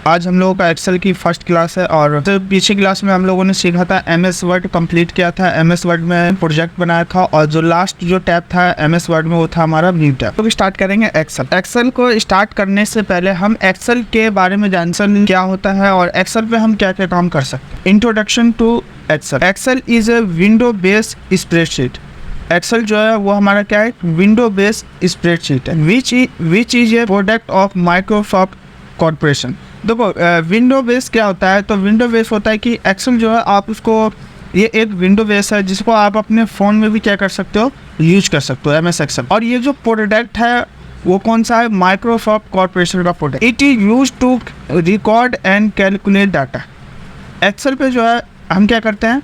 आज हम लोगों का एक्सेल की फर्स्ट क्लास है और पीछे क्लास में हम लोगों ने सीखा था एमएस वर्ड कंप्लीट किया था, एमएस वर्ड में प्रोजेक्ट बनाया था और जो लास्ट जो टैब था एमएस वर्ड में वो था हमारा न्यू टैब। तो स्टार्ट करेंगे एक्सेल। एक्सेल को स्टार्ट करने से पहले हम एक्सेल के बारे में जानते क्या होता है और एक्सेल पे हम क्या क्या काम कर सकते हैं। Introduction to Excel. Excel is a window based spreadsheet. Excel जो है वो हमारा क्या है, विंडो बेस्ड स्प्रेडशीट है which is a product of Microsoft corporation. देखो विंडो बेस क्या होता है, तो विंडो बेस होता है कि एक्सेल जो है आप उसको, ये एक विंडो बेस है जिसको आप अपने फ़ोन में भी क्या कर सकते हो, यूज कर सकते हो, एमएस एक्सेल। और ये जो प्रोडक्ट है वो कौन सा है, माइक्रोसॉफ्ट कॉर्पोरेशन का product. It is use to record and calculate data. Excel पे जो है हम क्या करते हैं,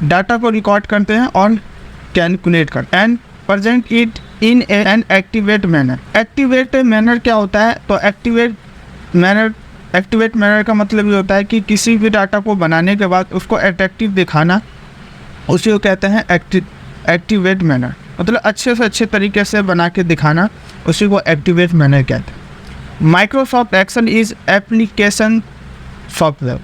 डाटा को रिकॉर्ड करते हैं और कैलकुलेट करते हैं and present it in an activate manner. Activate manner क्या होता है, तो एक्टिवेट मैनर का मतलब ये होता है कि किसी भी डाटा को बनाने के बाद उसको अट्रैक्टिव दिखाना, उसी को कहते हैं एक्टिवेट मैनर। मतलब अच्छे से अच्छे तरीके से बना के दिखाना, उसी को एक्टिवेट मैनर कहते हैं। Microsoft Excel is application software.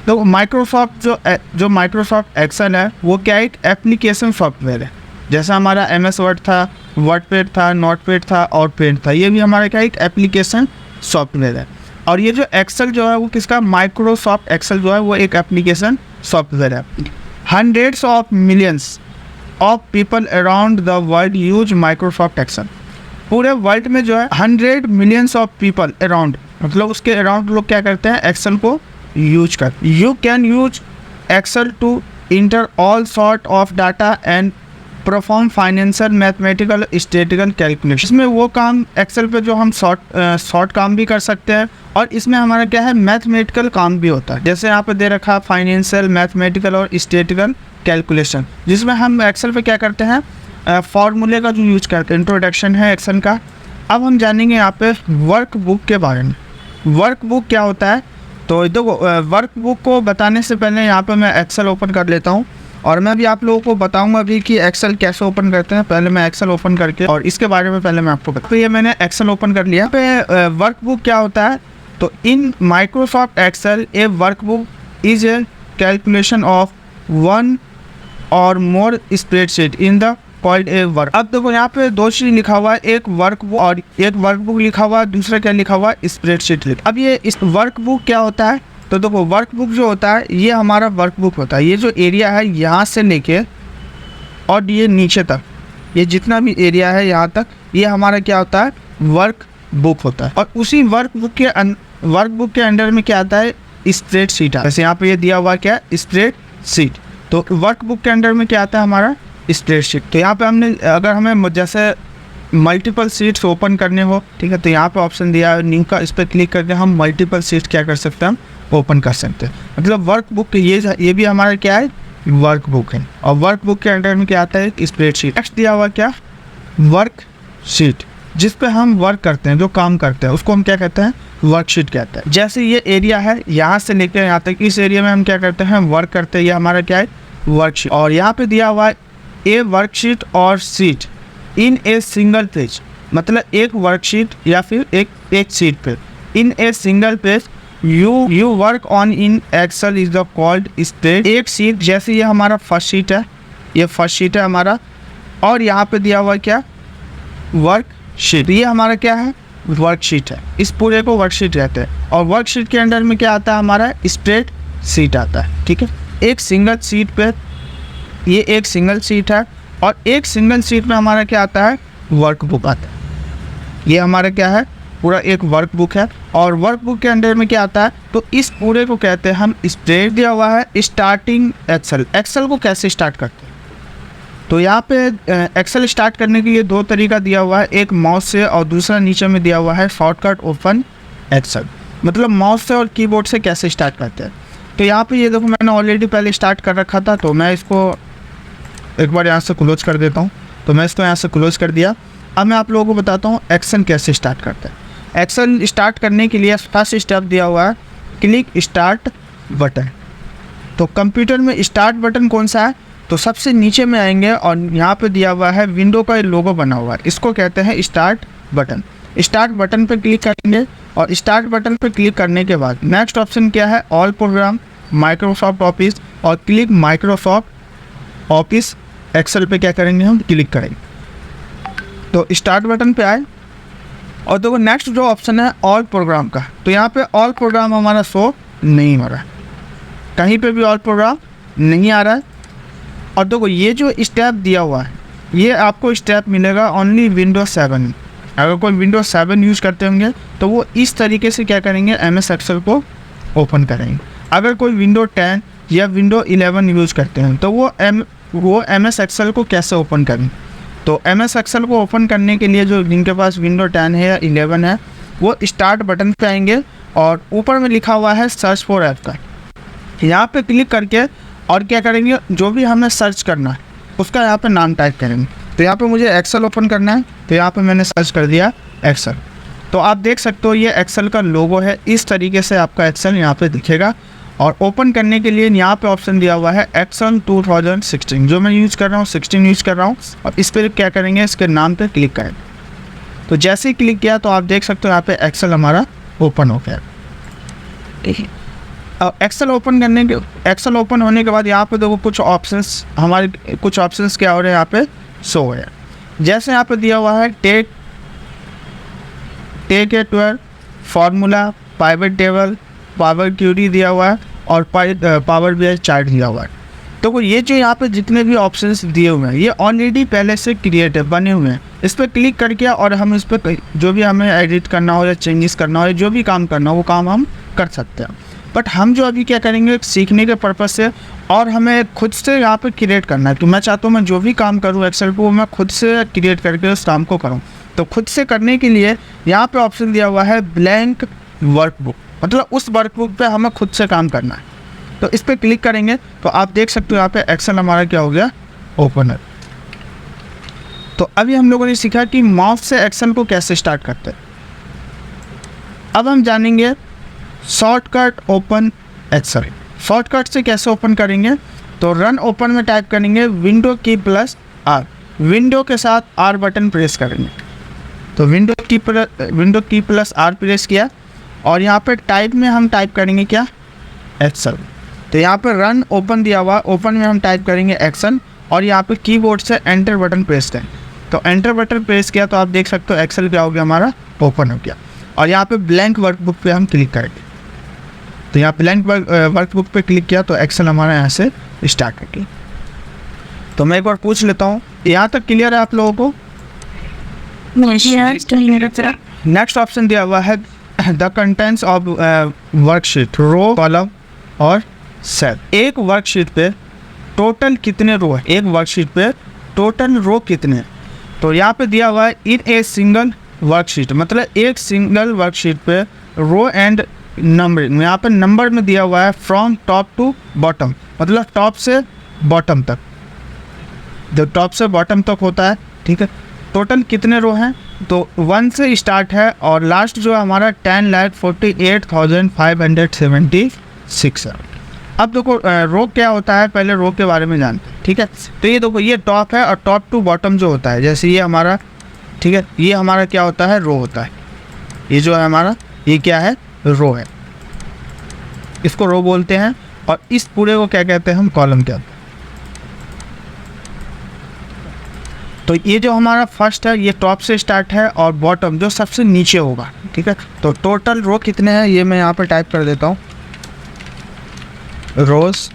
तो माइक्रोसॉफ्ट जो माइक्रोसॉफ्ट एक्सेल है वो क्या एक एप्लीकेशन सॉफ्टवेयर है। जैसा हमारा एमएस वर्ड था, वर्डपैड था, नोटपैड था और पेंट था, ये भी हमारा क्या एक एप्लीकेशन सॉफ्टवेयर है। और ये जो एक्सेल जो है वो किसका, माइक्रोसॉफ्ट एक्सेल जो है वो एक एप्लीकेशन सॉफ्टवेयर है। Hundreds of millions of people around the world use Microsoft Excel. पूरे वर्ल्ड में जो है 100 मिलियंस ऑफ पीपल अराउंड, मतलब उसके अराउंड लोग क्या करते हैं, एक्सेल को यूज करते हैं। You can use Excel to enter all sort of data and perform financial mathematical statistical calculation. इसमें वो काम एक्सेल पे जो हम शॉर्ट काम भी कर सकते हैं और इसमें हमारा क्या है, मैथमेटिकल काम भी होता है। जैसे यहाँ पे दे रखा फाइनेंशियल मैथमेटिकल और स्टैटिस्टिकल कैलकुलेशन, जिसमें हम एक्सेल पे क्या करते हैं, फार्मूले का जो यूज करते हैं। इंट्रोडक्शन है एक्सेल का। अब हम जानेंगे यहाँ पे वर्कबुक के बारे में। वर्कबुक क्या होता है, तो देखो वर्कबुक को बताने से पहले यहाँ पे मैं एक्सेल ओपन कर लेता हूँ और मैं भी आप लोगों को बताऊंगा भी कि एक्सेल कैसे ओपन करते हैं। पहले मैं एक्सेल ओपन करके और इसके बारे में पहले मैं आपको बताऊँ। तो ये मैंने एक्सेल ओपन कर लिया। पे वर्कबुक क्या होता है, तो in Microsoft Excel a workbook is a calculation of one or more spreadsheet in the called a work. अब देखो यहाँ पे दो चीज लिखा हुआ है, एक वर्कबुक और एक वर्कबुक लिखा हुआ है, दूसरा क्या लिखा हुआ है, स्प्रेडशीट। अब ये इस वर्कबुक क्या होता है, तो देखो वर्कबुक जो होता है ये हमारा वर्कबुक होता है। ये जो एरिया है यहाँ से लेके और ये नीचे तक, ये जितना भी एरिया है यहाँ तक, ये हमारा क्या होता है, वर्कबुक होता है। और उसी वर्कबुक के अंडर में क्या आता है, स्प्रेडशीट आता है। जैसे यहाँ पे ये दिया हुआ क्या, स्प्रेडशीट। तो वर्कबुक के अंडर में क्या आता है, हमारा स्प्रेडशीट। तो यहाँ पे हमने, अगर हमें जैसे मल्टीपल सीट्स ओपन करने हो, ठीक है, तो यहाँ पे ऑप्शन दिया है न्यू का, इस पर क्लिक करके हम मल्टीपल सीट्स क्या कर सकते हैं, हम ओपन कर सकते हैं। मतलब वर्कबुक ये भी हमारा क्या है, वर्कबुक है। और वर्कबुक के अंडर में क्या आता है, स्प्रेडशीट। नेक्स्ट दिया हुआ क्या, वर्कशीट, जिस पे हम वर्क करते हैं, जो काम करते हैं उसको हम क्या कहते हैं, वर्कशीट कहते हैं। जैसे ये एरिया है यहाँ से लेकर यहाँ तक, इस एरिया में हम क्या करते हैं, वर्क करते हैं, ये हमारा क्या है, वर्कशीट। और यहाँ पे दिया हुआ है ए वर्कशीट और sheet in a single page, मतलब एक वर्कशीट या फिर एक सीट पे, in a single page you work on in Excel is the called spread. एक सीट, जैसे ये हमारा फर्स्ट शीट है, ये फर्स्ट शीट है हमारा, और यहाँ पे दिया हुआ क्या, वर्कशीट। ये हमारा क्या है, वर्कशीट है। इस पूरे को वर्कशीट कहते हैं। और वर्कशीट के अंडर में क्या आता है, हमारा स्प्रेड शीट आता है। ठीक है, एक सिंगल सीट पे, ये एक सिंगल सीट है और एक सिंगल सीट में हमारा क्या आता है, वर्कबुक आता है। ये हमारा क्या है, पूरा एक वर्कबुक है। और वर्कबुक के अंदर में क्या आता है, तो इस पूरे को कहते हैं हम स्प्रेड। दिया हुआ है स्टार्टिंग एक्सेल। एक्सेल को कैसे स्टार्ट करते हैं, तो यहाँ पे एक्सेल स्टार्ट करने के लिए दो तरीका दिया हुआ है, एक माउस से और दूसरा नीचे में दिया हुआ है शॉर्टकट ओपन एक्सेल। मतलब माउस से और कीबोर्ड से कैसे स्टार्ट करते हैं। तो यहाँ पे ये देखो मैंने ऑलरेडी पहले स्टार्ट कर रखा था, तो मैं इसको एक बार यहाँ से क्लोज कर देता हूँ। तो मैं इसको यहाँ से क्लोज कर दिया। अब मैं आप लोगों को बताता हूँ एक्सेल कैसे स्टार्ट करते हैं। एक्सेल स्टार्ट करने के लिए फर्स्ट स्टेप दिया हुआ है, क्लिक स्टार्ट बटन। तो कंप्यूटर में स्टार्ट बटन कौन सा है, तो सबसे नीचे में आएंगे और यहाँ पे दिया हुआ है विंडो का लोगो बना हुआ है, इसको कहते हैं स्टार्ट बटन। स्टार्ट बटन पे क्लिक करेंगे और स्टार्ट बटन पर क्लिक करने के बाद नेक्स्ट ऑप्शन क्या है, ऑल प्रोग्राम, माइक्रोसॉफ्ट ऑफिस और क्लिक माइक्रोसॉफ्ट ऑफिस एक्सेल पे क्या करेंगे हम, क्लिक करेंगे। तो स्टार्ट बटन पे आए और देखो नेक्स्ट जो ऑप्शन है ऑल प्रोग्राम का, तो यहाँ पे ऑल प्रोग्राम हमारा शो नहीं हो रहा है, कहीं पे भी ऑल प्रोग्राम नहीं आ रहा है। और देखो ये जो स्टेप दिया हुआ है ये आपको स्टेप मिलेगा ओनली विंडोज 7। अगर कोई विंडोज 7 यूज़ करते होंगे तो वो इस तरीके से क्या करेंगे, MS एक्सेल को ओपन करेंगे। अगर कोई विंडो 10 या विंडो 11 यूज़ करते हैं तो वो MS एक्सेल को कैसे ओपन करें। तो MS एक्सेल को ओपन करने के लिए जो जिनके पास विंडो 10 है या 11 है वो स्टार्ट बटन पे आएंगे और ऊपर में लिखा हुआ है सर्च फॉर ऐप का, यहाँ पे क्लिक करके और क्या करेंगे, जो भी हमें सर्च करना है उसका यहाँ पे नाम टाइप करेंगे। तो यहाँ पे मुझे एक्सेल ओपन करना है, तो यहाँ पे मैंने सर्च कर दिया एक्सेल। तो आप देख सकते हो ये एक्सेल का लोगो है, इस तरीके से आपका एक्सेल यहाँ पे दिखेगा। और ओपन करने के लिए यहाँ पे ऑप्शन दिया हुआ है एक्सेल 2016, जो मैं यूज़ कर रहा हूँ 16 यूज़ कर रहा हूँ। और इस पर क्या करेंगे, इसके नाम पे क्लिक करें। तो जैसे ही क्लिक किया तो आप देख सकते हो यहाँ पे एक्सेल हमारा ओपन हो गया। एक्सेल ओपन होने के बाद यहाँ पे देखो कुछ ऑप्शंस क्या हो रहे हैं यहाँ पे शो है। जैसे यहाँ पे दिया हुआ है take a 12 formula, pivot table, power query दिया हुआ है और पावर BI चार्ट दिया हुआ है। तो ये जो यहाँ पे जितने भी ऑप्शंस दिए हुए हैं ये ऑलरेडी पहले से क्रिएट है, बने हुए हैं। इस पर क्लिक करके और हम इस पर जो भी हमें एडिट करना हो या चेंजेस करना हो या जो भी काम करना हो वो काम हम कर सकते हैं। बट हम जो अभी क्या करेंगे, सीखने के पर्पज़ से और हमें खुद से यहाँ पे क्रिएट करना है। तो मैं चाहता हूँ मैं जो भी काम करूँ एक्सेल को मैं खुद से क्रिएट करके उस काम को करूँ। तो खुद से करने के लिए यहाँ पे ऑप्शन दिया हुआ है ब्लैंक वर्कबुक, मतलब उस वर्कबुक पे हमें खुद से काम करना है। तो इस पर क्लिक करेंगे तो आप देख सकते हो यहाँ पे एक्सेल हमारा क्या हो गया, ओपन है। तो अभी हम लोगों ने सीखा कि माउस से एक्सेल को कैसे स्टार्ट करते हैं। अब हम जानेंगे शॉर्टकट ओपन एक्सेल। शॉर्टकट से कैसे ओपन करेंगे, तो रन ओपन में टाइप करेंगे विंडो की प्लस R, विंडो के साथ R बटन प्रेस करेंगे। तो विंडो की प्लस R प्रेस किया और यहाँ पे टाइप में हम टाइप करेंगे क्या, एक्सेल। तो यहाँ पे रन ओपन दिया हुआ, ओपन में हम टाइप करेंगे एक्सेल और यहाँ पे कीबोर्ड से एंटर बटन प्रेस करें। तो एंटर बटन प्रेस किया तो आप देख सकते हो एक्सेल क्या हो गया, हमारा ओपन हो गया। और यहाँ पे ब्लैंक वर्कबुक पे हम क्लिक करेंगे। तो यहाँ ब्लैंक वर्कबुक पे क्लिक किया तो एक्सेल हमारा यहाँ से स्टार्ट हो गया। तो मैं एक बार पूछ लेता हूँ, यहाँ तक क्लियर है आप लोगों को? नेक्स्ट ऑप्शन दिया हुआ है the contents of worksheet, row, column और सेल। एक वर्कशीट पे टोटल कितने रो है, एक वर्कशीट पे टोटल रो कितने। तो यहाँ पे दिया हुआ है इन ए सिंगल वर्कशीट, मतलब एक सिंगल वर्कशीट पे रो एंड नंबरिंग। यहाँ पे नंबर में दिया हुआ है फ्रॉम टॉप टू बॉटम, मतलब टॉप से बॉटम तक, जो टॉप से बॉटम तक होता है, ठीक है। टोटल कितने रो हैं, तो 1 से स्टार्ट है और लास्ट जो है हमारा 10,48,576 है। अब देखो रो क्या होता है, पहले रो के बारे में जानते हैं, ठीक है। तो ये देखो ये टॉप है और टॉप टू बॉटम जो होता है, जैसे ये हमारा, ठीक है, ये हमारा क्या होता है, रो होता है। ये जो है हमारा, ये क्या है, रो है, इसको रो बोलते हैं। और इस पूरे को क्या कहते हैं हम, कॉलम कहते हैं। तो ये जो हमारा फर्स्ट है ये टॉप से स्टार्ट है और बॉटम जो सबसे नीचे होगा, ठीक है। तो टोटल रो कितने हैं ये मैं यहाँ पर टाइप कर देता हूँ, रोज,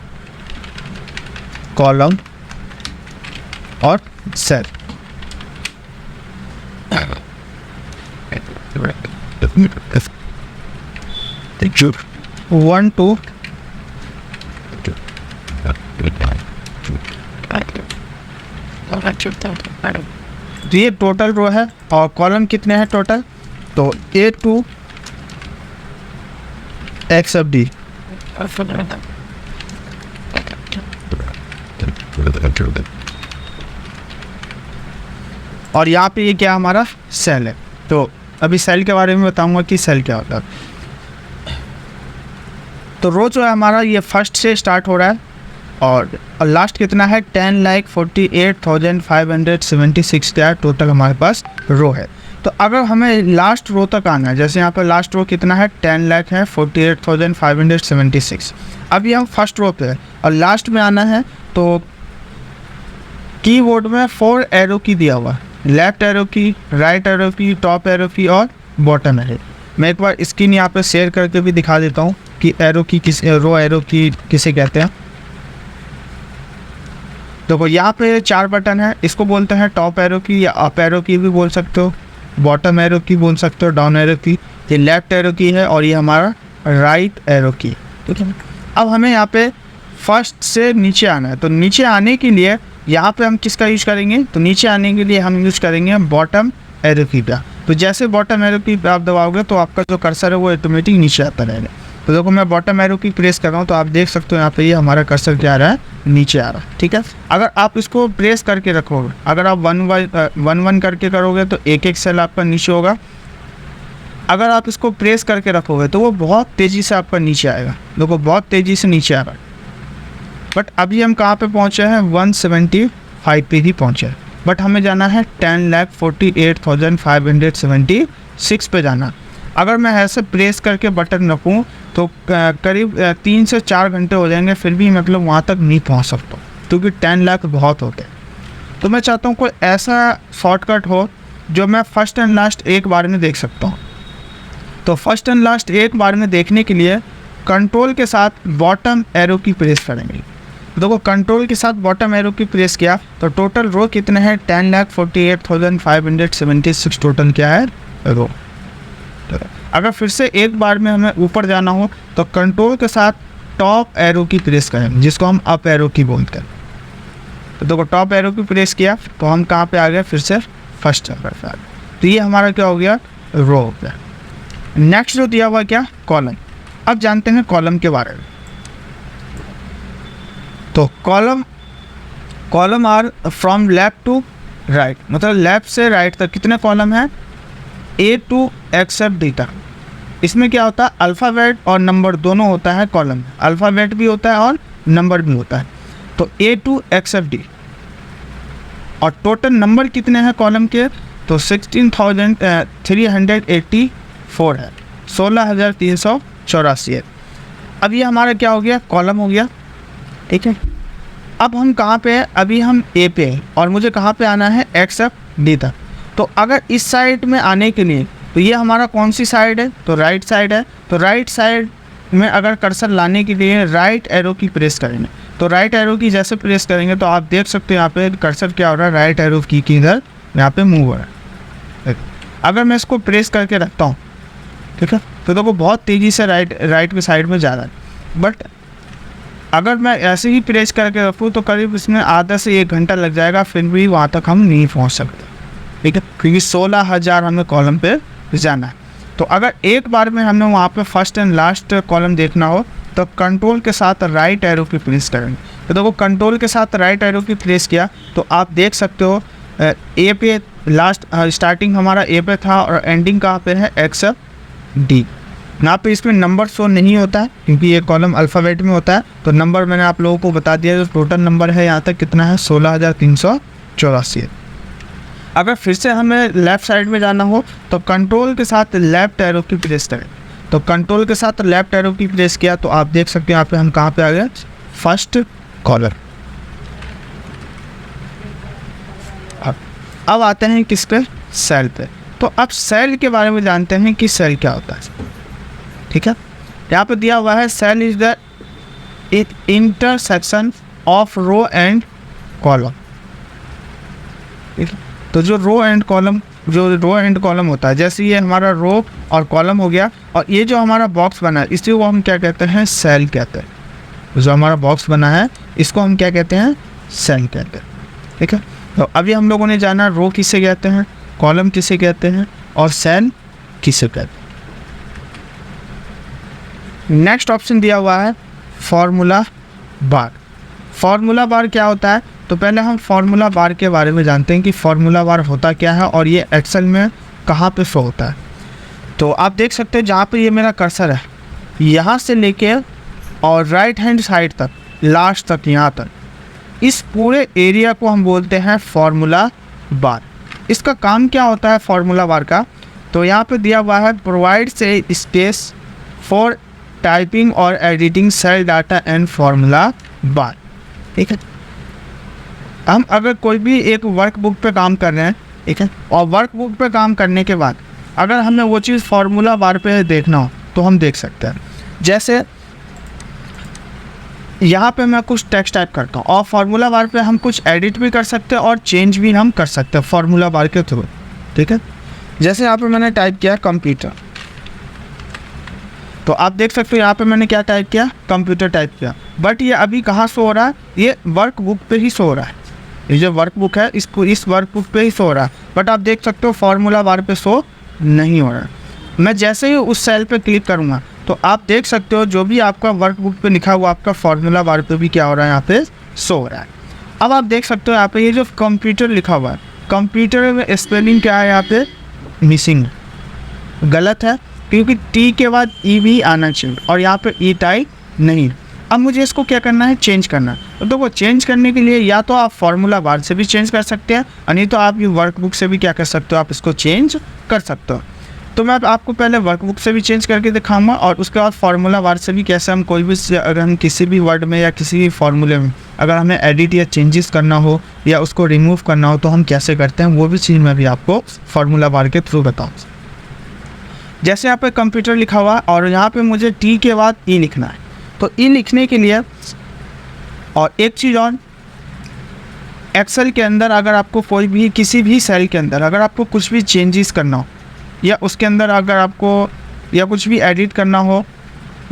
कॉलम और सेल। वन टू तो ये टोटल रो है और कॉलम कितने हैं टोटल, तो A to X of D। और यहाँ पे ये क्या हमारा सेल है। तो अभी सेल के बारे में बताऊंगा कि सेल क्या होता है। तो रो जो है हमारा ये फर्स्ट से स्टार्ट हो रहा है और लास्ट कितना है 10,48,576 का टोटल हमारे पास रो है। तो अगर हमें लास्ट रो तक आना है, जैसे यहाँ पर लास्ट रो कितना है 10 लाख है 48,576। अभी हम फर्स्ट रो पे है और लास्ट में आना है, तो कीबोर्ड में 4 एरो की दिया हुआ है, लेफ्ट एरो की, राइट एरो की, टॉप एरो की और बॉटम एरो। मैं एक बार स्क्रीन यहाँ पे शेयर करके भी दिखा देता हूँ कि एरो की रो एरो की किसे कहते हैं। देखो यहाँ पे 4 बटन है, इसको बोलते हैं टॉप एरो की या अप एरो की भी बोल सकते हो, बॉटम एरो की बोल सकते हो, डाउन एरो की। ये लेफ्ट एरो की है और ये हमारा राइट एरो की, ठीक है। अब हमें यहाँ पे फर्स्ट से नीचे आना है, तो नीचे आने के लिए यहाँ पे हम किसका यूज़ करेंगे, तो नीचे आने के लिए हम यूज़ करेंगे बॉटम एरो की का। तो जैसे बॉटम एरो की आप दबाओगे तो आपका जो कर्सर है वो ऑटोमेटिक नीचे आता रहेगा। तो देखो मैं बॉटम एरो की प्रेस कर रहा हूँ, तो आप देख सकते हो यहाँ पे ये हमारा कर्सर क्या आ रहा है, नीचे आ रहा है, ठीक है। अगर आप इसको प्रेस करके रखोगे, अगर आप वन करके करोगे तो एक सेल आपका नीचे होगा। अगर आप इसको प्रेस करके रखोगे तो वो बहुत तेज़ी से आपका नीचे आएगा। देखो बहुत तेज़ी से नीचे आ रहा है। बट अभी हम कहाँ पे पहुँचे हैं, 175 पे ही पहुँचे हैं। बट हमें जाना है 10,48,576 पे जाना। अगर मैं ऐसे प्रेस करके बटन रखूँ तो करीब 3 से 4 घंटे हो जाएंगे, फिर भी मतलब वहाँ तक नहीं पहुँच सकता, क्योंकि 10 लाख बहुत होते हैं। तो मैं चाहता हूँ कोई ऐसा शॉर्टकट हो जो मैं फर्स्ट एंड लास्ट एक बार में देख सकता हूँ। तो फर्स्ट एंड लास्ट एक बार में देखने के लिए कंट्रोल के साथ बॉटम एरो की प्रेस करेंगे। देखो कंट्रोल के साथ बॉटम एरो की प्रेस किया तो टोटल रो कितने हैं, 10,48,576 टोटल क्या है रो। अगर फिर से एक बार में हमें ऊपर जाना हो तो कंट्रोल के साथ टॉप एरो की प्रेस करें, जिसको हम अप एरो की बोलते हैं। तो देखो टॉप एरो की प्रेस किया तो हम कहाँ पे आ गए, फिर से फर्स्ट नंबर पे आ गए। तो ये हमारा क्या हो गया, रो हो गया। नेक्स्ट जो दिया हुआ क्या, कॉलम। अब जानते हैं कॉलम के बारे में। तो column are from left to right, मतलब लेफ्ट से राइट तक कितने कॉलम हैं, A to एक्सेप्ट D तक। इसमें क्या होता है, अल्फ़ाबेट और नंबर दोनों होता है कॉलम, अल्फ़ाबेट भी होता है और नंबर भी होता है। तो A to एक्सेप्ट D। और टोटल नंबर कितने हैं कॉलम के, तो 16,384 है, 16,384 है। अब ये हमारा क्या हो गया, कॉलम हो गया, ठीक है। अब हम कहाँ पे हैं, अभी हम A पे हैं और मुझे कहाँ पे आना है, एक्सेप्ट D तक। तो अगर इस साइड में आने के लिए, तो ये हमारा कौन सी साइड है, तो राइट साइड है। तो राइट साइड में अगर कर्सर लाने के लिए राइट एरो की प्रेस करेंगे, तो राइट एरो की जैसे प्रेस करेंगे तो आप देख सकते हो यहाँ पे कर्सर क्या हो रहा है, राइट एरो की इधर यहाँ पे मूव हो रहा है। अगर मैं इसको प्रेस करके रखता हूँ, ठीक है, तो देखो बहुत तेज़ी से राइट की साइड में जा रहा है। बट अगर मैं ऐसे ही प्रेस करके रखूँ तो करीब इसमें आधा से 1 घंटा लग जाएगा, फिर भी वहाँ तक हम नहीं पहुँच सकते, ठीक है, क्योंकि 16,000 हमें कॉलम पे जाना है। तो अगर एक बार में हमें वहाँ पे फर्स्ट एंड लास्ट कॉलम देखना हो तो कंट्रोल के साथ राइट एरो की प्रेस करेंगे। तो देखो कंट्रोल के साथ राइट एरो की प्रेस किया तो आप देख सकते हो ए पे लास्ट स्टार्टिंग हमारा ए पे था और एंडिंग कहाँ पे है, एक्सेप्ट डी। यहाँ पे इसमें नंबर शो नहीं होता है क्योंकि ये कॉलम अल्फ़ाबेट में होता है। तो नंबर मैंने आप लोगों को बता दिया, जो टोटल नंबर है यहाँ तक कितना है, 16,384। अगर फिर से हमें लेफ़्ट साइड में जाना हो तो कंट्रोल के साथ लेफ़्ट एरो की प्रेस करें। तो कंट्रोल के साथ लेफ़्ट एरो की प्रेस किया तो आप देख सकते हैं यहाँ पे हम कहाँ पे आ गए, फर्स्ट कॉलम। अब आते हैं किस पे, सेल पे। तो अब सेल के बारे में जानते हैं कि सेल क्या होता है, ठीक है। यहाँ पे दिया हुआ है cell is the intersection of row and column, ठीक है। तो जो रो एंड कॉलम होता है, जैसे ये हमारा रो और कॉलम हो गया और ये जो हमारा बॉक्स बना है इसी को हम क्या कहते हैं, सेल कहते हैं। जो हमारा बॉक्स बना है इसको हम क्या कहते हैं, सेल कहते हैं, ठीक है। तो अभी हम लोगों ने जाना रो किसे कहते हैं, कॉलम किसे कहते हैं और सेल किसे कहते हैं। नेक्स्ट ऑप्शन दिया हुआ है फॉर्मूला बार। फॉर्मूला बार क्या होता है, तो पहले हम फॉर्मूला बार के बारे में जानते हैं कि फॉर्मूला बार होता क्या है और ये एक्सेल में कहाँ पे शो होता है। तो आप देख सकते हैं जहाँ पे ये मेरा कर्सर है, यहाँ से लेके और राइट हैंड साइड तक लास्ट तक, यहाँ तक इस पूरे एरिया को हम बोलते हैं फॉर्मूला बार। इसका काम क्या होता है फार्मूला बार का, तो यहाँ पे दिया हुआ है provides a space for typing और editing cell data and formula bar. ठीक है, हम अगर कोई भी एक वर्कबुक पे काम कर रहे हैं, ठीक है, और वर्कबुक पे काम करने के बाद अगर हमें वो चीज़ फार्मूला बार पे देखना हो तो हम देख सकते हैं। जैसे यहाँ पे मैं कुछ टेक्स्ट टाइप करता हूँ और फार्मूला बार पे हम कुछ एडिट भी कर सकते हैं और चेंज भी हम कर सकते हैं फार्मूला बार के थ्रू। ठीक है, जैसे यहाँ पे मैंने टाइप किया कंप्यूटर, तो आप देख सकते हो यहाँ पे मैंने क्या टाइप किया, कंप्यूटर टाइप किया, बट ये अभी कहाँ शो हो रहा है, ये वर्कबुक पे ही शो हो रहा है। ये जो वर्कबुक है इस वर्कबुक पे ही शो हो रहा है, बट आप देख सकते हो फार्मूला बार पे शो नहीं हो रहा है। मैं जैसे ही उस सेल पे क्लिक करूँगा तो आप देख सकते हो जो भी आपका वर्कबुक पे लिखा हुआ आपका फार्मूला बार पे भी क्या हो रहा है, यहाँ पे शो हो रहा है। अब आप देख सकते हो यहाँ पे ये जो कंप्यूटर लिखा हुआ है, कंप्यूटर में स्पेलिंग क्या है, यहाँ पे मिसिंग, गलत है, क्योंकि टी के बाद ई भी आना चाहिए और यहाँ पे ई टाइप नहीं। अब मुझे इसको क्या करना है, चेंज करना है। तो देखो चेंज करने के लिए या तो आप फार्मूला बार से भी चेंज कर सकते हैं और नहीं तो आप ये वर्कबुक से भी क्या कर सकते हो, आप इसको चेंज कर सकते हो। तो मैं आपको पहले वर्कबुक से भी चेंज करके दिखाऊंगा और उसके बाद फार्मूला बार से भी कैसे हम कोई भी, अगर हम किसी भी वर्ड में या किसी भी फार्मूले में अगर हमें एडिट या चेंजेस करना हो या उसको रिमूव करना हो तो हम कैसे करते हैं, वो भी चीज़ मैं भी आपको फार्मूला बार के थ्रू बताऊँ। जैसे यहाँ पे कंप्यूटर लिखा हुआ है और यहाँ पे मुझे टी के बाद ई लिखना है, तो ई लिखने के लिए, और एक चीज़ और, एक्सेल के अंदर अगर आपको कोई भी किसी भी सेल के अंदर अगर आपको कुछ भी चेंजेस करना हो या उसके अंदर अगर आपको या कुछ भी एडिट करना हो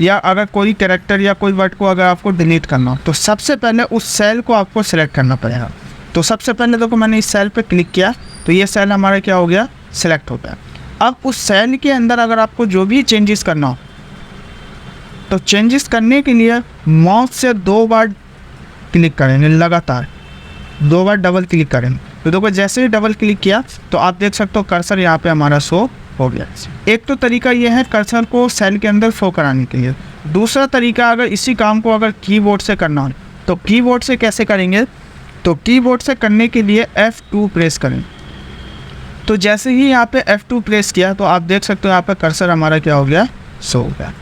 या अगर कोई कैरेक्टर या कोई वर्ड को अगर आपको डिलीट करना हो तो सबसे पहले उस सेल को आपको सेलेक्ट करना पड़ेगा। तो सबसे पहले देखो मैंने इस सेल पे क्लिक किया तो ये सेल हमारा क्या हो गया, सिलेक्ट होता है। अब उस सेल के अंदर अगर आपको जो भी चेंजेस करना हो तो चेंजेस करने के लिए माउस से 2 बार क्लिक करेंगे, लगातार 2 बार डबल क्लिक करेंगे। तो देखो जैसे ही डबल क्लिक किया तो आप देख सकते हो कर्सर यहाँ पे हमारा शो हो गया। एक तो तरीका ये है कर्सर को सेल के अंदर शो कराने के लिए। दूसरा तरीका, अगर इसी काम को अगर कीबोर्ड से करना हो तो कीबोर्ड से कैसे करेंगे, तो कीबोर्ड से करने के लिए F2 प्रेस करें। तो जैसे ही यहाँ पे F2 प्रेस किया तो आप देख सकते हो यहाँ पे कर्सर हमारा क्या हो गया, शो हो गया।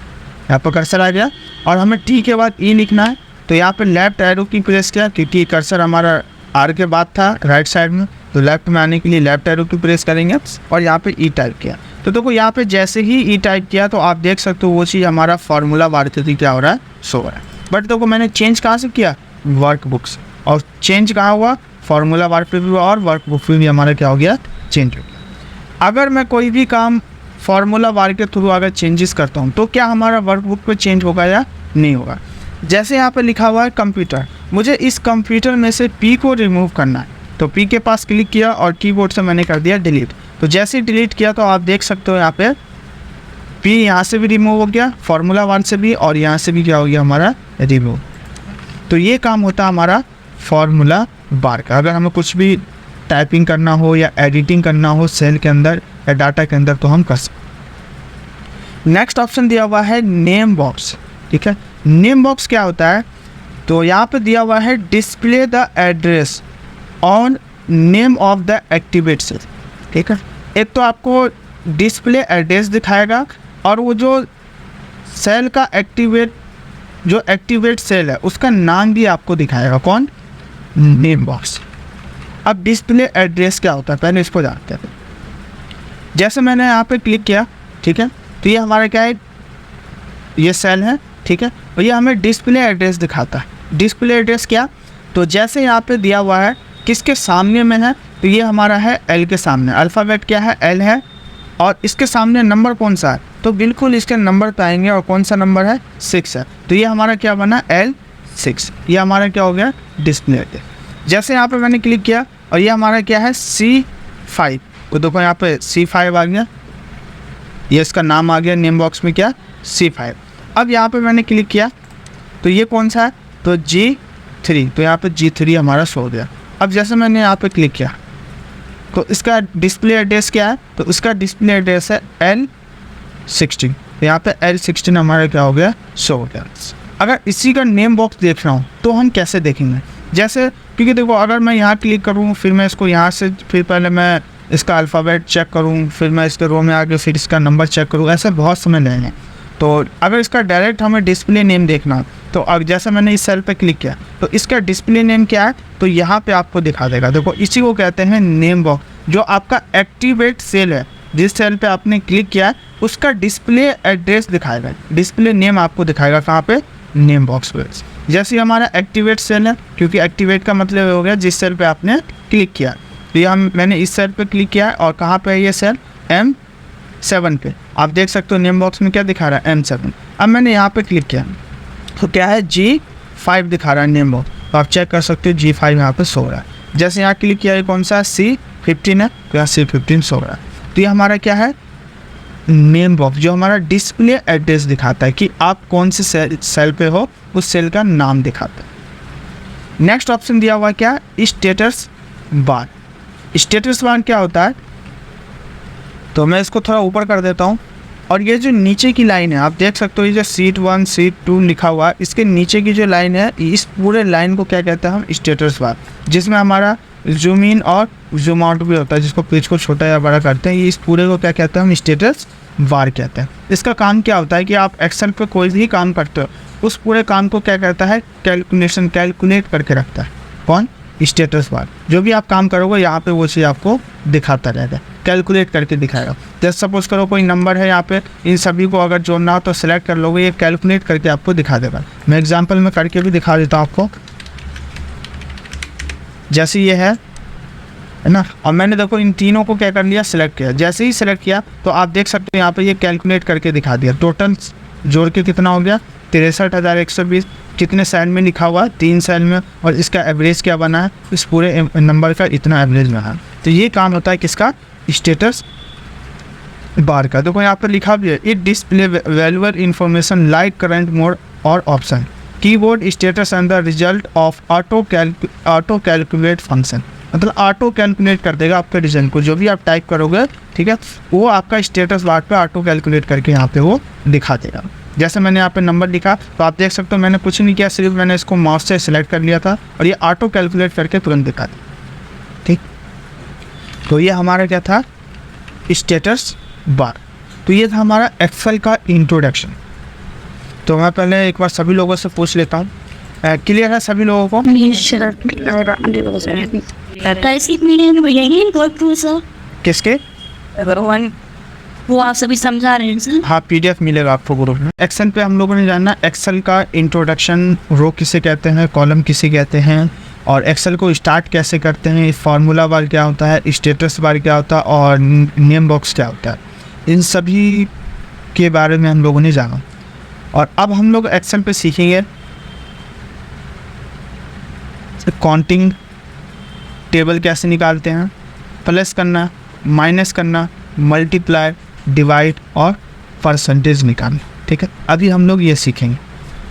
यहाँ पर कर्सर आ गया और हमें टी के बाद ई लिखना है तो यहाँ पे लेफ्ट एरो की प्रेस किया क्योंकि कर्सर हमारा आर के बाद था राइट साइड में, तो लेफ्ट में आने के लिए लेफ्ट एरो की प्रेस करेंगे और यहाँ पे ई टाइप किया। तो देखो यहाँ पे जैसे ही ई टाइप किया तो आप देख सकते हो वो चीज़ हमारा फार्मूला बार से क्या हो रहा है, शो हो रहा है। बट देखो मैंने चेंज कहाँ से किया, वर्कबुक से, और चेंज कहाँ हुआ, फार्मूला बार पे भी हुआ और वर्कबुक पे भी हमारा क्या हो गया, चेंज हो गया। अगर मैं कोई भी काम फार्मूला बार के थ्रू अगर चेंजेस करता हूँ तो क्या हमारा वर्कबुक पे चेंज होगा या नहीं होगा। जैसे यहाँ पे लिखा हुआ है कंप्यूटर, मुझे इस कंप्यूटर में से पी को रिमूव करना है तो पी के पास क्लिक किया और कीबोर्ड से मैंने कर दिया डिलीट। तो जैसे ही डिलीट किया तो आप देख सकते हो यहाँ पे पी यहाँ से भी रिमूव हो गया, फार्मूला बार से भी, और यहाँ से भी क्या हो गया हमारा, रिमूव। तो ये काम होता है हमारा फार्मूला बार का। अगर हमें कुछ भी टाइपिंग करना हो या एडिटिंग करना हो सेल के अंदर या डाटा के अंदर तो हम कर सकते। नेक्स्ट ऑप्शन दिया हुआ है नेम बॉक्स। ठीक है, नेम बॉक्स क्या होता है, तो यहाँ पे दिया हुआ है display the address on name of the activate cell. ठीक है, एक तो आपको डिस्प्ले एड्रेस दिखाएगा और वो जो सेल का जो एक्टिवेट सेल है उसका नाम भी आपको दिखाएगा, कौन, नेम बॉक्स। अब डिस्प्ले एड्रेस क्या होता है पहले इसको जानते हैं। जैसे मैंने यहाँ पे क्लिक किया, ठीक है, तो ये हमारा क्या है, ये सेल है, ठीक है, और ये हमें डिस्प्ले एड्रेस दिखाता है। डिस्प्ले एड्रेस क्या, तो जैसे यहाँ पे दिया हुआ है किसके सामने में है, तो ये हमारा है एल के सामने, अल्फ़ाबेट क्या है, एल है, और इसके सामने नंबर कौन सा है, तो बिल्कुल इसके नंबर पे आएंगे और कौन सा नंबर है, 6 है। तो ये हमारा क्या बना, L6, ये हमारा क्या हो गया, डिस्प्ले एड्रेस। जैसे यहाँ पे मैंने क्लिक किया और ये हमारा क्या है, C5, तो देखो यहाँ पे C5 आ गया, ये इसका नाम आ गया नेम बॉक्स में क्या, C5। अब यहाँ पे मैंने क्लिक किया तो ये कौन सा है, तो G3, तो यहाँ पे G3 हमारा शो हो गया। अब जैसे मैंने यहाँ पे क्लिक किया तो इसका डिस्प्ले एड्रेस क्या है, तो उसका डिस्प्ले एड्रेस है L16, तो यहाँ पे L16 हमारा क्या हो गया, शो हो गया। अगर इसी का नेम बॉक्स देख रहा हूँ तो हम कैसे देखेंगे, जैसे क्योंकि देखो अगर मैं यहाँ क्लिक करूँ फिर मैं इसको यहाँ से फिर पहले मैं इसका अल्फ़ाबेट चेक करूँ, फिर मैं इसके रो में आके फिर इसका नंबर चेक करूँ, ऐसे बहुत समय लगेंगे। तो अगर इसका डायरेक्ट हमें डिस्प्ले नेम देखना, तो अब जैसे मैंने इस सेल पे क्लिक किया तो इसका डिस्प्ले नेम क्या है, तो यहाँ पे आपको दिखा देगा। देखो इसी को कहते हैं नेम बॉक्स। जो आपका एक्टिवेट सेल है, जिस सेल पे आपने क्लिक किया उसका डिस्प्ले एड्रेस दिखाएगा, डिस्प्ले नेम आपको दिखाएगा कहाँ पे, नेम बॉक्स पे। जैसे ही हमारा एक्टिवेट सेल है, क्योंकि एक्टिवेट का मतलब हो गया जिस सेल पे आपने क्लिक किया, तो यहाँ मैंने इस सेल पे क्लिक किया और कहाँ पे है ये सेल, M7 पे। आप देख सकते हो नेम बॉक्स में क्या दिखा रहा है, M7। अब मैंने यहाँ पे क्लिक किया तो क्या है, G5 दिखा रहा है नेम बॉक्स। तो आप चेक कर सकते हो G5 यहाँ पे सो रहा है। जैसे यहाँ क्लिक किया, ये कौन सा C15 है, तो यहाँ C15 सो रहा है। तो ये हमारा क्या है, नेम बॉक्स, जो हमारा डिस्प्ले एड्रेस दिखाता है कि आप कौन से सेल पे हो, उस सेल का नाम दिखाता है। नेक्स्ट ऑप्शन दिया हुआ क्या, स्टेटस बार। स्टेटस बार क्या होता है, तो मैं इसको थोड़ा ऊपर कर देता हूँ, और ये जो नीचे की लाइन है आप देख सकते हो, ये जो सीट 1 सीट 2 लिखा हुआ है, इसके नीचे की जो लाइन है, इस पूरे लाइन को क्या कहते हैं हम, स्टेटस बार, जिसमें हमारा जूम इन और जूम आउट भी होता है, जिसको पेज को छोटा या बड़ा करते हैं। ये इस पूरे को क्या कहते हैं हम, स्टेटस बार कहते हैं। इसका काम क्या होता है कि आप एक्सेल पे कोई भी काम करते हो, उस पूरे काम को क्या करता है, कैलकुलेट करके रखता है। कौन, स्टेटस बार। जो भी आप काम करोगे यहाँ पे वो चीज़ आपको दिखाता रहेगा, कैलकुलेट करके दिखाएगा। जैसे सपोज करो कोई नंबर है यहाँ पे, इन सभी को अगर जोड़ना हो तो सिलेक्ट कर लोगे, ये कैलकुलेट करके आपको दिखा देगा। मैं एग्जांपल में करके भी दिखा देता हूँ आपको। जैसे ये है ना, और मैंने देखो इन तीनों को क्या कर लिया, सिलेक्ट किया। जैसे ही सिलेक्ट किया तो आप देख सकते हो यहाँ पे ये कैलकुलेट करके दिखा दिया। टोटल जोड़ के कितना हो गया, 63,120। कितने सेल में लिखा हुआ, 3 सेल में, और इसका एवरेज क्या बना है, इस पूरे नंबर का इतना एवरेज बना है। तो ये काम होता है किसका, स्टेटस बार का। देखो यहाँ पर लिखा भी है, it display valuable information like current mode और option, keyboard status and the result of auto calculate function. मतलब ऑटो कैलकुलेट कर देगा आपके रिजल्ट को, जो भी आप टाइप करोगे, ठीक है, वो आपका स्टेटस बार पे ऑटो कैलकुलेट करके यहाँ पे वो दिखा देगा। जैसे मैंने यहाँ पे नंबर लिखा तो आप देख सकते हो मैंने कुछ नहीं किया, सिर्फ मैंने इसको माउस से सिलेक्ट कर लिया था और ये ऑटो कैलकुलेट करके तुरंत दिखा दिया। ठीक, तो ये हमारा क्या था, स्टेटस बार। तो ये था हमारा एक्सेल का इंट्रोडक्शन। तो मैं पहले एक बार सभी लोगों से पूछ लेता हूँ, क्लियर है सभी लोगों को? किसके? वो आप सभी समझा रहे हैं सर? हाँ, PDF मिलेगा आपको ग्रुप में। एक्सेल पे हम लोगों ने जानना एक्सेल का इंट्रोडक्शन, रो किसे कहते हैं, कॉलम किसे कहते हैं, और एक्सेल को स्टार्ट कैसे करते हैं, फार्मूला बार क्या होता है, स्टेटस बार क्या होता है, और नेम बॉक्स क्या होता है। इन सभी के बारे में हम लोगों ने जाना। और अब हम लोग एक्सेल पे सीखेंगे काउंटिंग टेबल कैसे निकालते हैं, प्लस करना, माइनस करना, मल्टीप्लाई, डिवाइड और परसेंटेज निकालना। ठीक है, अभी हम लोग ये सीखेंगे।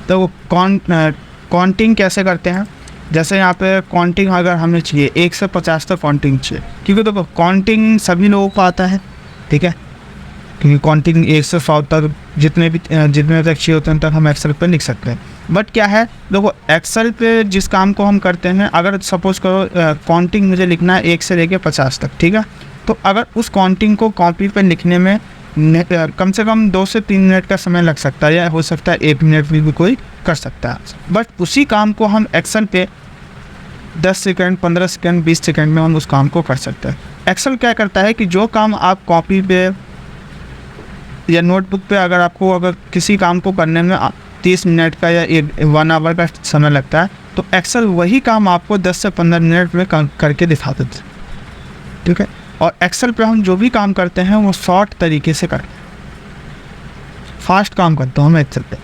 तो वो काउंटिंग कैसे करते हैं, जैसे यहाँ पे काउंटिंग अगर हमें चाहिए 1 से 50 तक काउंटिंग चाहिए, क्योंकि देखो काउंटिंग सभी लोगों को आता है। ठीक है, क्योंकि काउंटिंग 1 से 100 तक जितने तक चाहिए होते हैं तक हम एक्सेल पे लिख सकते हैं। बट क्या है, देखो एक्सेल पे जिस काम को हम करते हैं, अगर सपोज करो काउंटिंग मुझे लिखना है 1 से लेके 50 तक, ठीक है, तो अगर उस काउंटिंग को कॉपी पे लिखने में कम से कम 2 से 3 मिनट का समय लग सकता है, या हो सकता है 1 मिनट में भी कोई कर सकता है। बट उसी काम को हम एक्सेल पे 10 सेकंड, 15 सेकंड, 20 सेकंड में हम उस काम को कर सकते हैं। एक्सेल क्या करता है कि जो काम आप कॉपी पे या नोटबुक पे अगर किसी काम को करने में 30 मिनट का या 1 आवर का समय लगता है, तो एक्सेल वही काम आपको 10 से 15 मिनट में करके दिखा देते हैं। ठीक है, और एक्सेल पे हम जो भी काम करते हैं वो शॉर्ट तरीके से करते हैं, फास्ट काम करता हूँ मैं एक्सेल पे।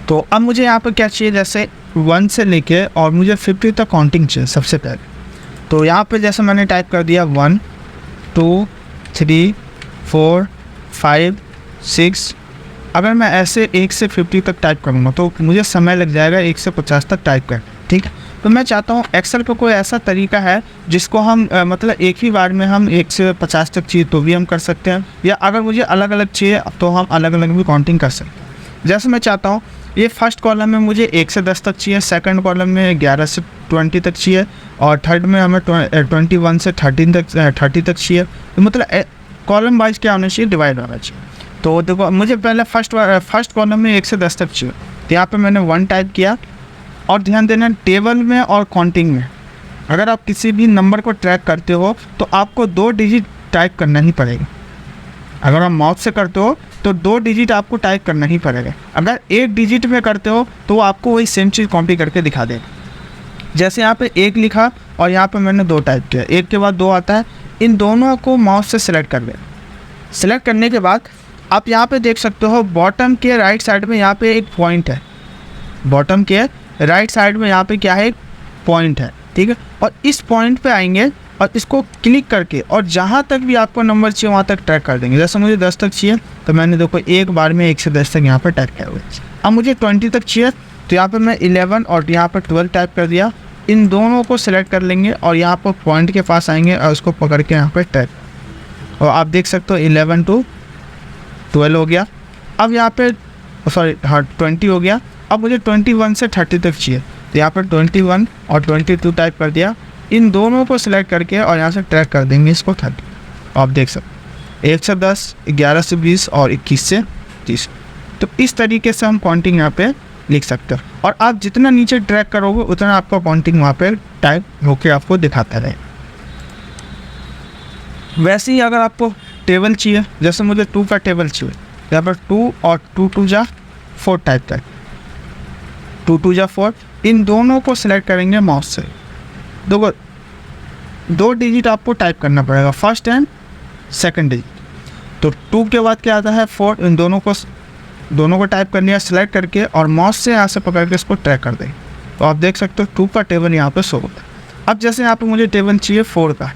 तो अब मुझे यहाँ पर क्या चाहिए, जैसे 1 से लेके और मुझे 50 तक काउंटिंग चाहिए सबसे पहले। तो यहाँ पे जैसे मैंने टाइप कर दिया 1 2 3 4 5 6। अगर मैं ऐसे 1 से 50 तक टाइप करूँगा तो मुझे समय लग जाएगा 1 से 50 तक टाइप कर। ठीक है, तो मैं चाहता हूँ एक्सेल पे कोई ऐसा तरीका है जिसको हम मतलब एक ही बार में हम 1 से 50 तक चाहिए तो भी हम कर सकते हैं, या अगर मुझे अलग अलग चाहिए तो हम अलग अलग भी काउंटिंग कर सकते हैं। जैसे मैं चाहता हूँ ये फर्स्ट कॉलम में मुझे 1 से 10 तक चाहिए, सेकंड कॉलम में 11 से 20 तक चाहिए, और थर्ड में हमें 21 से 30 तक चाहिए। तो मतलब कॉलम वाइज क्या होना चाहिए, डिवाइड होना चाहिए। तो देखो मुझे पहले फर्स्ट कॉलम में 1 से 10 तक चाहिए, तो यहाँ पे मैंने 1 टाइप किया। और ध्यान देना, टेबल में और काउंटिंग में अगर आप किसी भी नंबर को ट्रैक करते हो तो आपको 2 डिजिट टाइप करना ही पड़ेगा। अगर आप माउस से करते हो तो 2 डिजिट आपको टाइप करना ही पड़ेगा। अगर 1 डिजिट में करते हो तो आपको वही सेम चीज़ कॉपी करके दिखा देगा। जैसे यहाँ पे 1 लिखा और यहाँ पे मैंने 2 टाइप किया, 1 के बाद 2 आता है, इन दोनों को माउस से सिलेक्ट कर लें। सिलेक्ट करने के बाद आप यहाँ पे देख सकते हो बॉटम के राइट साइड में यहाँ पे एक पॉइंट है, बॉटम के राइट साइड में यहाँ पे क्या है, एक पॉइंट है, ठीक है। और इस पॉइंट पे आएंगे और इसको क्लिक करके और जहाँ तक भी आपको नंबर चाहिए वहाँ तक ट्रैक कर देंगे। जैसे मुझे 10 तक चाहिए तो मैंने देखो एक बार में 1 से 10 तक यहाँ पर टाइप किया हुआ है। अब मुझे 20 तक चाहिए तो यहाँ पर मैं 11 और यहाँ पर 12 टाइप कर दिया। इन दोनों को सिलेक्ट कर लेंगे और यहाँ पर पॉइंट के पास आएंगे और उसको पकड़ के यहाँ पर टाइप, और आप देख सकते हो 11 to 12 हो गया। अब यहाँ पे 20 हो गया। अब मुझे 21 से 30 तक चाहिए तो यहाँ पर 21 और 22 टाइप कर दिया। इन दोनों को सिलेक्ट करके और यहाँ से ट्रैक कर देंगे इसको 30। आप देख सकते 1 से 10, 11 से 20 और 21 से 30। तो इस तरीके से हम काउंटिंग यहाँ पे लिख सकते हो, और आप जितना नीचे ट्रैक करोगे उतना आपका काउंटिंग वहाँ पे टाइप होके आपको दिखाता रहे। वैसे ही अगर आपको टेबल चाहिए, जैसे मुझे 2 का टेबल चाहिए, यहाँ पर 2 और 2 2 जा 4 टाइप कर, 2 2 जा 4, इन दोनों को सिलेक्ट करेंगे माउस से। देखो 2 डिजिट आपको टाइप करना पड़ेगा, फर्स्ट एंड सेकंड डिजिट। तो 2 के बाद क्या आता है 4, इन दोनों को टाइप करनी है सिलेक्ट करके और माउस से यहाँ से पकड़ के इसको ट्रैक कर देंगे। तो आप देख सकते हो 2 का टेबल यहाँ पे शो होता है। अब जैसे यहाँ पे मुझे टेबल चाहिए 4 का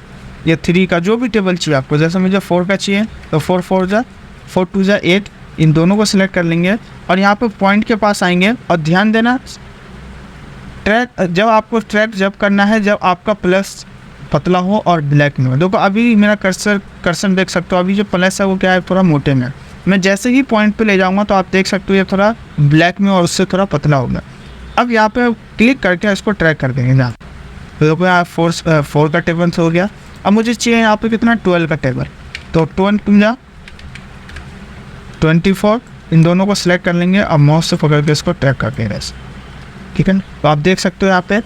या 3 का, जो भी टेबल चाहिए आपको, जैसे मुझे 4 का चाहिए तो 4 4 जा 4 2 जा 8, इन दोनों को सिलेक्ट कर लेंगे और यहाँ पे पॉइंट के पास आएंगे। और ध्यान देना, ट्रैक जब आपको ट्रैक जब करना है जब आपका प्लस पतला हो और ब्लैक में हो। देखो अभी मेरा कर्सर देख सकते हो, अभी जो प्लस है वो क्या है, थोड़ा मोटे में। मैं जैसे ही पॉइंट पे ले जाऊंगा तो आप देख सकते हो ये थोड़ा ब्लैक में और उससे थोड़ा पतला होगा। अब यहाँ पे क्लिक करके इसको ट्रैक कर देंगे जहाँ। तो देखो यहाँ 4 का टेबल हो गया। अब मुझे चाहिए यहाँ पे कितना, 12 का टेबल, तो 24, इन दोनों को सिलेक्ट कर लेंगे। अब माउस से पकड़ के इसको ट्रैक कर देंगे, ठीक है ना। तो आप देख सकते हो यहाँ पे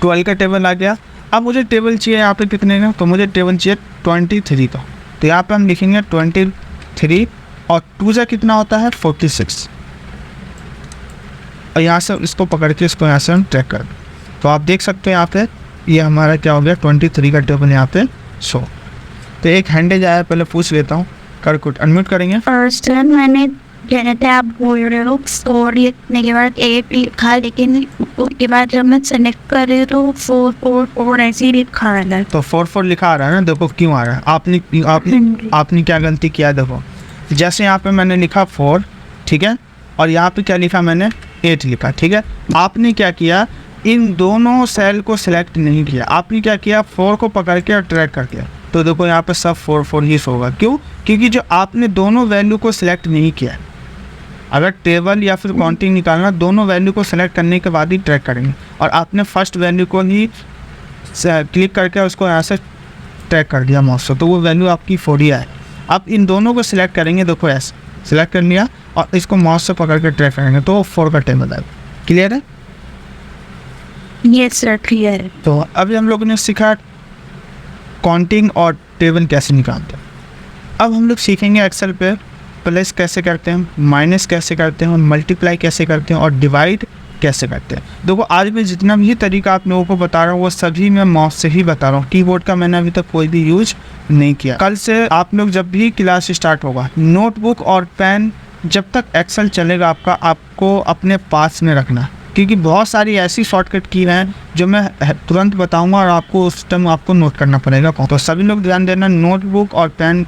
12 का टेबल आ गया। अब मुझे टेबल चाहिए यहाँ पे कितने का, तो मुझे टेबल चाहिए 23 का। तो यहाँ पे हम लिखेंगे 23 और 2 से कितना होता है 46, और यहाँ से इसको पकड़ के इसको यहाँ से हम ट्रैक कर दें। तो आप देख सकते हो यहाँ पे ये हमारा क्या हो गया, 23 का टेबल यहाँ पे शो। तो एक हैंडेज आया, पहले पूछ लेता हूँ, कर कुछ अनम्यूट करेंगे। फर्स्ट टाइम मैंने कहते आप बोल रहे हो स्कोर लिखने के बाद 8 लिखा, लेकिन उसके बाद जब मैं सेलेक्ट कर रही हूँ तो 4 4 4 ऐसे ही लिखा आ रहा है। तो 4 4 लिखा आ रहा है ना, देखो क्यों आ रहा है। आपने क्या गलती किया, देखो जैसे यहाँ पे मैंने लिखा 4, ठीक है, और यहाँ पे क्या लिखा मैंने 8 लिखा, ठीक है। आपने क्या किया, इन दोनों सेल को सिलेक्ट नहीं किया, आपने क्या किया 4 को पकड़ के और ट्रैक कर दिया। तो देखो यहाँ पे सब 4 4 ही होगा, क्यों, क्योंकि जो आपने दोनों वैल्यू को सिलेक्ट नहीं किया। अगर टेबल या फिर काउंटिंग निकालना, दोनों वैल्यू को सिलेक्ट करने के बाद ही ट्रैक करेंगे, और आपने फर्स्ट वैल्यू को ही क्लिक करके उसको यहाँ से ट्रैक कर दिया माउस से, तो वो वैल्यू आपकी 4 ही आए। अब इन दोनों को सिलेक्ट करेंगे, देखो ऐसे सिलेक्ट कर लिया और इसको माउस से पकड़ के ट्रैक करेंगे तो 4 का टेबल आएगा। क्लियर है? यस सर, क्लियर है। तो अभी हम लोगों ने सीखा काउंटिंग और टेबल कैसे निकालते हैं। अब हम लोग सीखेंगे एक्सेल पे प्लस कैसे करते हैं, माइनस कैसे करते हैं, मल्टीप्लाई कैसे करते हैं और डिवाइड कैसे करते हैं। देखो आज मैं जितना भी तरीका आप लोगों को बता रहा हूँ वो सभी मैं माउस से ही बता रहा हूँ, कीबोर्ड का मैंने अभी तक कोई भी यूज नहीं किया। कल से आप लोग जब भी क्लास स्टार्ट होगा, नोटबुक और पेन जब तक एक्सेल चलेगा आपका, आपको अपने पास में रखना, क्योंकि बहुत सारी ऐसी शॉर्टकट की हैं जो मैं तुरंत बताऊंगा और आपको उस टाइम आपको नोट करना पड़ेगा। तो सभी लोग ध्यान देना, नोटबुक और पेन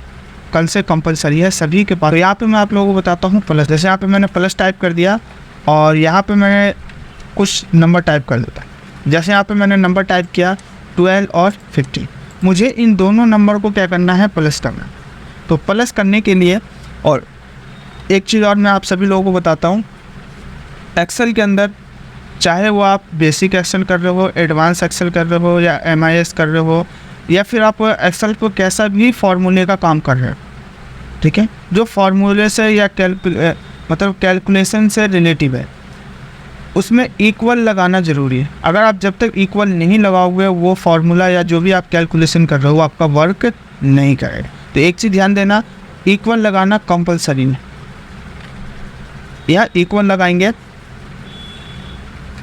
कल से कंपलसरी है सभी के पास। तो यहाँ पे मैं आप लोगों को बताता हूँ प्लस। जैसे यहाँ पे मैंने प्लस टाइप कर दिया और यहाँ पे मैंने कुछ नंबर टाइप कर देता। जैसे यहाँ पे मैंने नंबर टाइप किया 12 और 15, मुझे इन दोनों नंबर को क्या करना है, प्लस करना। तो प्लस करने के लिए, और एक चीज़ और मैं आप सभी लोगों को बताता हूँ, एक्सेल के अंदर चाहे वो आप बेसिक एक्सेल कर रहे हो, एडवांस एक्सेल कर रहे हो, या MIS कर रहे हो, या फिर आप एक्सेल को कैसा भी फार्मूले का काम कर रहे हो, ठीक है, जो फार्मूले से या मतलब कैलकुलेशन से रिलेटिव है, उसमें इक्वल लगाना ज़रूरी है। अगर आप जब तक इक्वल नहीं लगाओगे, वो फार्मूला या जो भी आप कैलकुलेशन कर रहे हो आपका वर्क नहीं करेगा। तो एक चीज़ ध्यान देना, इक्वल लगाना कंपलसरी है। यह इक्वल लगाएंगे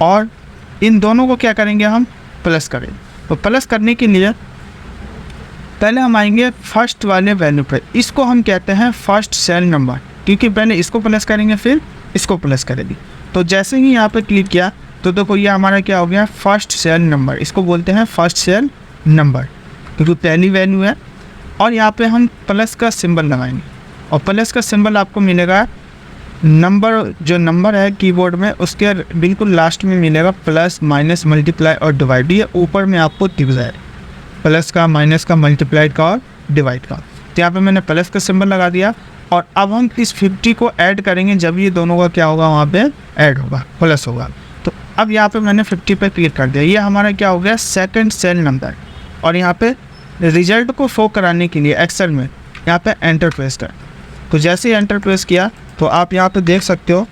और इन दोनों को क्या करेंगे, हम प्लस करेंगे। तो प्लस करने के लिए पहले हम आएंगे फर्स्ट वाले वैल्यू पर, इसको हम कहते हैं फर्स्ट सेल नंबर, क्योंकि पहले इसको प्लस करेंगे फिर इसको प्लस करेंगे। तो जैसे ही यहाँ पे क्लिक किया तो देखो ये हमारा क्या हो गया, फर्स्ट सेल नंबर, इसको बोलते हैं फर्स्ट सेल नंबर, क्योंकि पहली वैल्यू है। और यहाँ पे हम प्लस का सिंबल लगाएंगे, और प्लस का सिंबल आपको मिलेगा नंबर, जो नंबर है कीबोर्ड में उसके बिल्कुल लास्ट में मिलेगा, प्लस माइनस मल्टीप्लाई और डिवाइड, ये ऊपर में आपको दिख जाएगा, प्लस का, माइनस का, मल्टीप्लाइड का और डिवाइड का। तो यहाँ पे मैंने प्लस का सिंबल लगा दिया, और अब हम इस 50 को ऐड करेंगे, जब ये दोनों का क्या होगा, वहाँ पे ऐड होगा, प्लस होगा। तो अब यहाँ पे मैंने 50 पे क्लिक कर दिया, ये हमारा क्या हो गया, सेकंड सेल नंबर। और यहाँ पे रिजल्ट को शो कराने के लिए एक्सेल में यहाँ पे एंटर प्रेस कर, तो जैसे ही एंटर प्रेस किया तो आप यहाँ पे देख सकते हो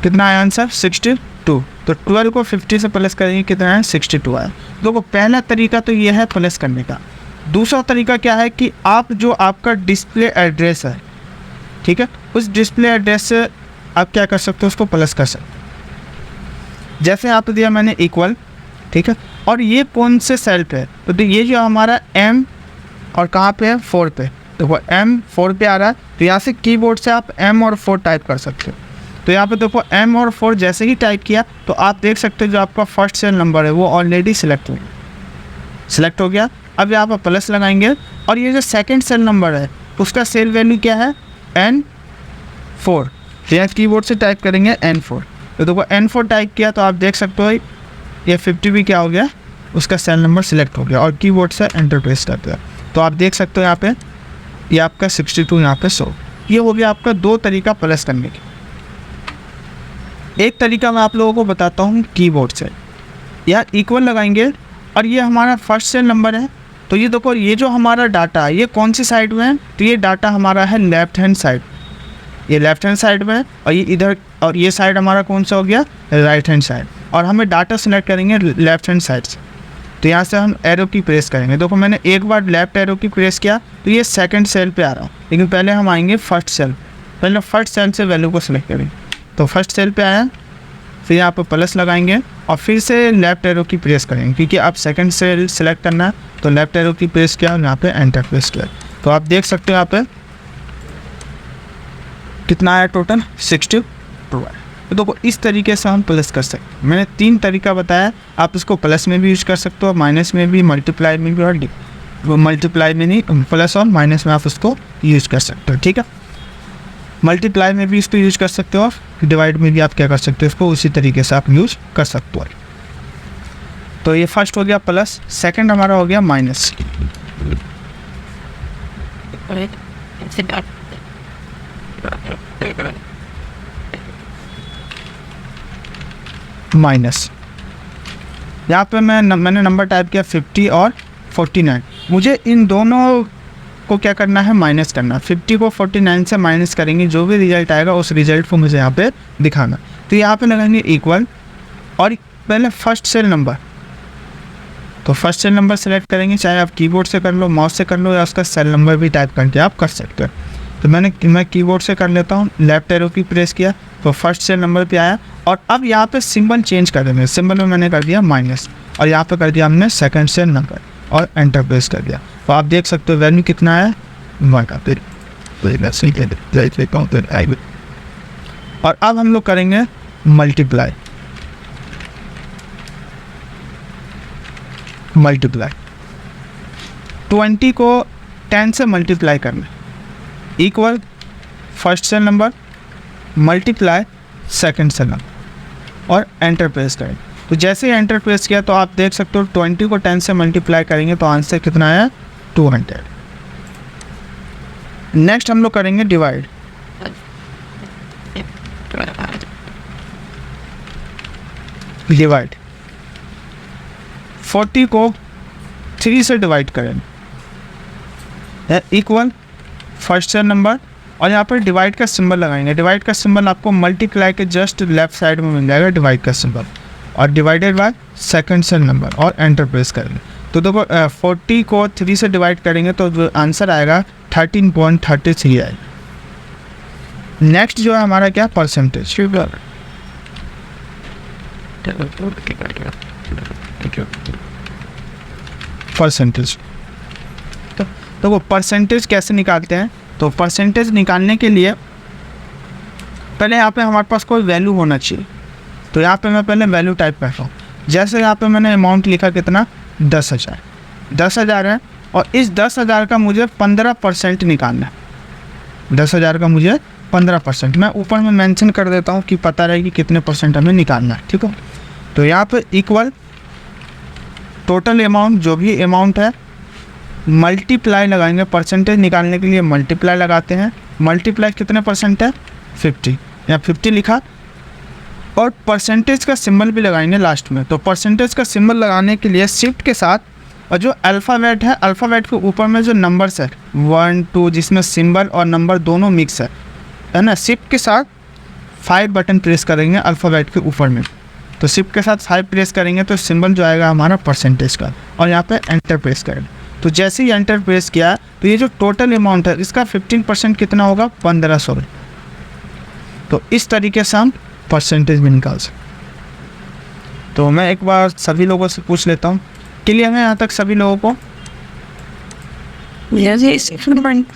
कितना आया आंसर, 62। तो 12 को 50 से प्लस करेंगे, कितना है, 62 आया। देखो पहला तरीका तो ये है प्लस करने का। दूसरा तरीका क्या है कि आप जो आपका डिस्प्ले एड्रेस है, ठीक है, उस डिस्प्ले एड्रेस से आप क्या कर सकते हो, उसको प्लस कर सकते हो। जैसे आप दिया मैंने इक्वल, ठीक है, और ये कौन से सेल पे है, तो ये जो हमारा M और कहाँ पे है, 4 पे, तो वो M 4 पे आ रहा है। तो यहाँ से कीबोर्ड से आप M और 4 टाइप कर सकते हो। तो यहाँ पे देखो M और 4 जैसे ही टाइप किया तो आप देख सकते हो जो आपका फर्स्ट सेल नंबर है वो ऑलरेडी सिलेक्ट हो गया। अब यहाँ पर प्लस लगाएंगे, और ये जो सेकंड सेल नंबर है उसका सेल वैल्यू क्या है, N4। तो यहाँ कीबोर्ड से टाइप करेंगे N4, तो देखो N4 टाइप किया तो आप देख सकते हो ये 50 भी क्या हो गया, उसका सेल नंबर सिलेक्ट हो गया, और कीबोर्ड से एंटर प्रेस कर दिया। तो आप देख सकते हो यहाँ पे ये आपका 62 यहाँ पे 100। ये हो गया आपका दो तरीका प्लस करने के। एक तरीका मैं आप लोगों को बताता हूँ कीबोर्ड से, यार इक्वल लगाएंगे, और ये हमारा फर्स्ट सेल नंबर है। तो ये देखो ये जो हमारा डाटा है ये कौन सी साइड में है, तो ये डाटा हमारा है लेफ्ट हैंड साइड, ये लेफ्ट हैंड साइड में है, और ये इधर, और ये साइड हमारा कौन सा हो गया, राइट हैंड साइड। और हमें डाटा सेलेक्ट करेंगे लेफ्ट हैंड साइड से, तो यहाँ से हम एरो की प्रेस करेंगे। देखो मैंने एक बार लेफ्ट एरो की प्रेस किया तो ये सेकंड सेल पे आ रहा हूँ, लेकिन पहले हम आएंगे फर्स्ट सेल, पहले फर्स्ट सेल से वैल्यू को सिलेक्ट करेंगे। तो फर्स्ट सेल पे आया, फिर यहाँ पर प्लस लगाएंगे और फिर से लेफ्ट एरो की प्रेस करेंगे, क्योंकि आप सेकंड सेल सेलेक्ट करना है। तो लेफ्ट एरो की प्रेस किया और यहाँ पे एंटर प्रेस किया। तो आप देख सकते हो यहाँ पे कितना आया टोटल, 62 आया। तो देखो इस तरीके से हम प्लस कर सकते हैं। मैंने 3 तरीका बताया, आप इसको प्लस में भी यूज कर सकते हो, माइनस में भी, मल्टीप्लाई में भी, और मल्टीप्लाई में नहीं, प्लस और माइनस में आप उसको यूज कर सकते हो, ठीक है। मल्टीप्लाई में भी इसको यूज कर सकते हो, और डिवाइड में भी आप क्या कर सकते हो, इसको उसी तरीके से आप यूज कर सकते हो। तो ये फर्स्ट हो गया प्लस, सेकंड हमारा हो गया माइनस। माइनस यहाँ पे मैंने नंबर टाइप किया 50 और 49। मुझे इन दोनों को क्या करना है, माइनस करना। 50 को 49 से माइनस करेंगे, जो भी रिजल्ट आएगा उस रिजल्ट को मुझे यहाँ पे दिखाना। तो यहाँ पे लगाएंगे इक्वल, और पहले फर्स्ट सेल नंबर, तो फर्स्ट सेल नंबर सेलेक्ट करेंगे, चाहे आप कीबोर्ड से कर लो, माउस से कर लो, या उसका सेल नंबर भी टाइप करके आप कर सकते हो। तो मैं कीबोर्ड से कर लेता हूँ, लेफ्ट एरो की प्रेस किया तो फर्स्ट सेल नंबर पे आया। और अब यहाँ पे सिंबल चेंज कर देंगे, सिंबल में मैंने कर दिया माइनस, और यहाँ पे कर दिया हमने सेकंड सेल नंबर और एंटर प्रेस कर दिया। तो आप देख सकते हो वैल्यू कितना है, और अब हम लोग करेंगे मल्टीप्लाई। 20 को 10 से मल्टीप्लाई करना, equal first cell number multiply second cell number, और एंटर प्रेस करें। तो जैसे ही एंटर प्रेस किया तो आप देख सकते हो 20 को 10 से मल्टीप्लाई करेंगे तो आंसर कितना आया, 200। नेक्स्ट हम लोग करेंगे डिवाइड। डिवाइड 40 को 3 से डिवाइड करेंगे इक्वल फर्स्ट नंबर, और यहाँ पर डिवाइड का सिंबल लगाएंगे। डिवाइड का सिंबल आपको मल्टीप्लाई के जस्ट लेफ्ट साइड में मिल जाएगा डिवाइड का सिंबल, और divided by second cell number, और एंटर प्रेस करेंगे। तो देखो 40 को 3 से डिवाइड करेंगे तो जो आंसर आएगा 13.33 आएगा। नेक्स्ट जो है हमारा क्या, परसेंटेज। परसेंटेज तो वो परसेंटेज कैसे निकालते हैं, तो परसेंटेज निकालने के लिए पहले यहाँ पे हमारे पास कोई वैल्यू होना चाहिए। तो यहाँ पे मैं पहले वैल्यू टाइप करता हूँ। जैसे यहाँ पे मैंने अमाउंट लिखा कितना, 10,000। 10,000 है, और इस 10,000 का मुझे 15% निकालना है। 10,000 का मुझे 15%, मैं ऊपर में मेंशन कर देता हूँ कि पता रहे कि कितने परसेंट हमें निकालना है, ठीक है। तो यहाँ पे इक्वल टोटल अमाउंट, जो भी अमाउंट है, मल्टीप्लाई लगाएंगे। परसेंटेज निकालने के लिए मल्टीप्लाई लगाते हैं। मल्टीप्लाई कितने परसेंट है, 50, या 50 लिखा, और परसेंटेज का सिंबल भी लगाएंगे लास्ट में। तो परसेंटेज का सिंबल लगाने के लिए शिफ्ट के साथ, और जो अल्फ़ाबेट है, अल्फ़ाबेट के ऊपर में जो नंबर्स है 1 2, जिसमें सिंबल और नंबर दोनों मिक्स है ना, शिफ्ट के साथ 5 बटन प्रेस करेंगे अल्फ़ाबेट के ऊपर में। तो शिफ्ट के साथ 5 प्रेस करेंगे तो सिंबल जो आएगा हमारा परसेंटेज का, और यहाँ पे एंटर प्रेस करेंगे। तो जैसे ही एंटर प्रेस किया तो ये जो टोटल अमाउंट है इसका 15% कितना होगा, 1500। तो इस तरीके से हम परसेंटेज भी निकाल सकते। तो मैं एक बार सभी लोगों से पूछ लेता हूँ, क्लियर है यहाँ तक सभी लोगों को? Yes, yes.